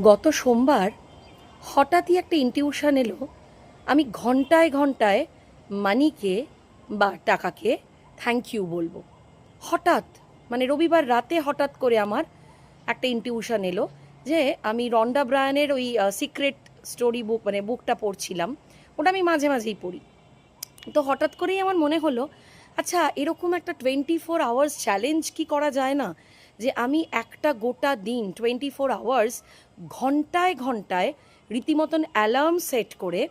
গত সোমবার হঠাৎই একটা ইনটিউশন এলো। আমি ঘন্টায় ঘন্টায় মানিকে বা টাকাকে থ্যাংক ইউ বলবো। হঠাৎ মানে রবিবার রাতে হঠাৎ করে আমার একটা ইনটিউশন এলো যে আমি রন্ডা ব্রায়ানের ওই সিক্রেট স্টোরি বুক মানে বুকটা পড়ছিলাম। ওটা আমি মাঝে মাঝেই পড়ি। তো হঠাৎ করেই আমার মনে হলো, আচ্ছা এরকম একটা 24 আওয়ার্স চ্যালেঞ্জ কি করা যায় না, যে আমি একটা গোটা দিন 24 আওয়ার্স ঘন্টায় ঘন্টায় রীতিমতন অ্যালার্ম সেট করে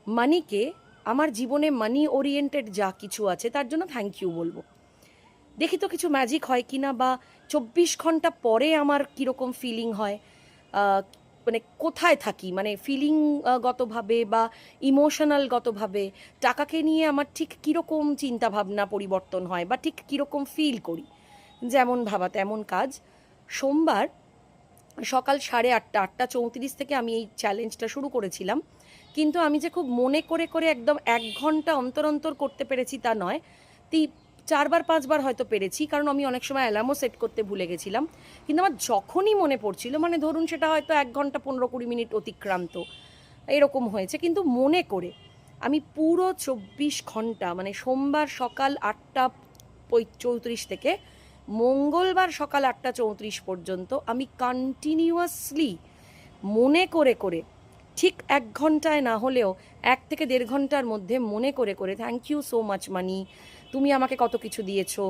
মানিকে, আমার জীবনে মানি ওরিয়েন্টেড যা কিছু আছে তার জন্য থ্যাংক ইউ বলবো। দেখি তো কিছু ম্যাজিক হয় কি না, বা 24 ঘন্টা পরে আমার কীরকম ফিলিং হয়, আহ, মানে কোথায় থাকি, মানে ফিলিং গতভাবে বা ইমোশনাল গতভাবে টাকাকে নিয়ে আমার ঠিক কীরকম চিন্তাভাবনা পরিবর্তন হয় বা ঠিক কীরকম ফিল করি। যেমন ভাবা তেমন কাজ। সোমবার সকাল 8:30 8:34 থেকে আমি এই চ্যালেঞ্জটা শুরু করেছিলাম। কিন্তু আমি যে খুব মনে করে করে একদম 1 ঘন্টা অন্তর অন্তর করতে পেরেছি তা নয়। তি 4 বার 5 বার হয়তো পেরেছি, কারণ আমি অনেক সময় অ্যালার্মও সেট করতে ভুলে গেছিলাম। কিন্তু আমার যখনই মনে পড়ছিল, মানে ধরুন সেটা হয়তো 1 ঘন্টা 15-20 মিনিট অতিক্রান্ত এরকম হয়েছে, কিন্তু মনে করে আমি পুরো 24 ঘন্টা, মানে সোমবার সকাল 8:34 থেকে মঙ্গলবার সকাল 8:34 পর্যন্ত আমি কন্টিনিউয়াসলি মনে করে করে, ঠিক 1 ঘন্টায় না হলেও 1 থেকে 1.5 ঘন্টার মধ্যে মনে করে করে thank you so much Mani, তুমি আমাকে কত কিছু দিয়েছো,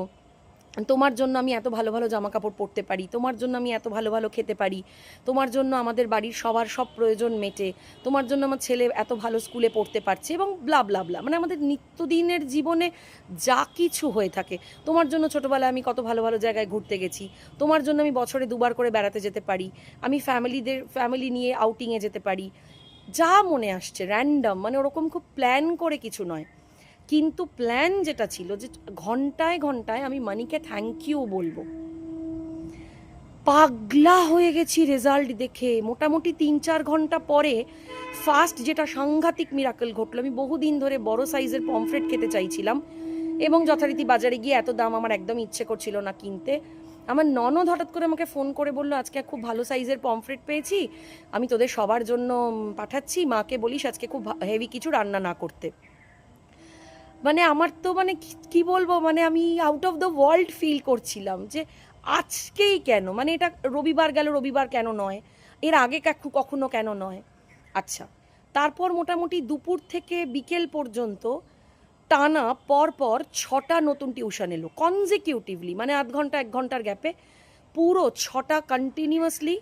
তোমার জন্য আমি এত ভালো ভালো জামা কাপড় পরতে পারি, তোমার জন্য আমি এত ভালো ভালো খেতে পারি, তোমার জন্য আমাদের বাড়ির সবার সব প্রয়োজন মেটে, তোমার জন্য আমার ছেলে এত ভালো স্কুলে পড়তে পারছে, এবং ব্লা ব্লা ব্লা, মানে আমাদের নিত্যদিনের জীবনে যা কিছু হয়ে থাকে। তোমার জন্য ছোটোবেলায় আমি কত ভালো ভালো জায়গায় ঘুরতে গেছি, তোমার জন্য আমি বছরে 2বার করে বেড়াতে যেতে পারি, আমি ফ্যামিলি নিয়ে আউটিংয়ে যেতে পারি। যা মনে আসছে র্যান্ডম, মানে ওরকম খুব প্ল্যান করে কিছু নয়, কিন্তু প্ল্যান যেটা ছিল যে ঘন্টায় ঘন্টায় আমি মানিকে থ্যাংক ইউ বলবো। পাগলা হয়ে গেছি রেজাল্ট দেখে। মোটামুটি 3-4 ঘন্টা পরে ফার্স্ট যেটা সাংঘাতিক মিরাকল ঘটলো, আমি বহুদিন ধরে বড় সাইজের পমফ্রেট খেতে চাইছিলাম, এবং যথারীতি বাজারে গিয়ে এত দাম আমার একদম ইচ্ছে করছিল না কিনতে। আমার ননদ হঠাৎ করে আমাকে ফোন করে বললো, আজকে খুব ভালো সাইজের পমফ্রেট পেয়েছি, আমি তোদের সবার জন্য পাঠাচ্ছি, মাকে বলিস আজকে খুব হেভি কিছু রান্না না করতে। মানে আমার তো মানে কি বলবো, মানে আমি out of the world feel করছিলাম যে আজকেই কেন, মানে এটা রবিবার গেল, রবিবার কেন নয়, এর আগে কখনো কেন নয়। আচ্ছা, তারপর মোটামুটি দুপুর থেকে বিকেল পর্যন্ত টানা পর পর 6টা নতুন টিউশন এলো কনজিকিউটিভলি, মানে আধ ঘন্টা 1 ঘন্টার গ্যাপে পুরো 6টা কন্টিনিউয়াসলি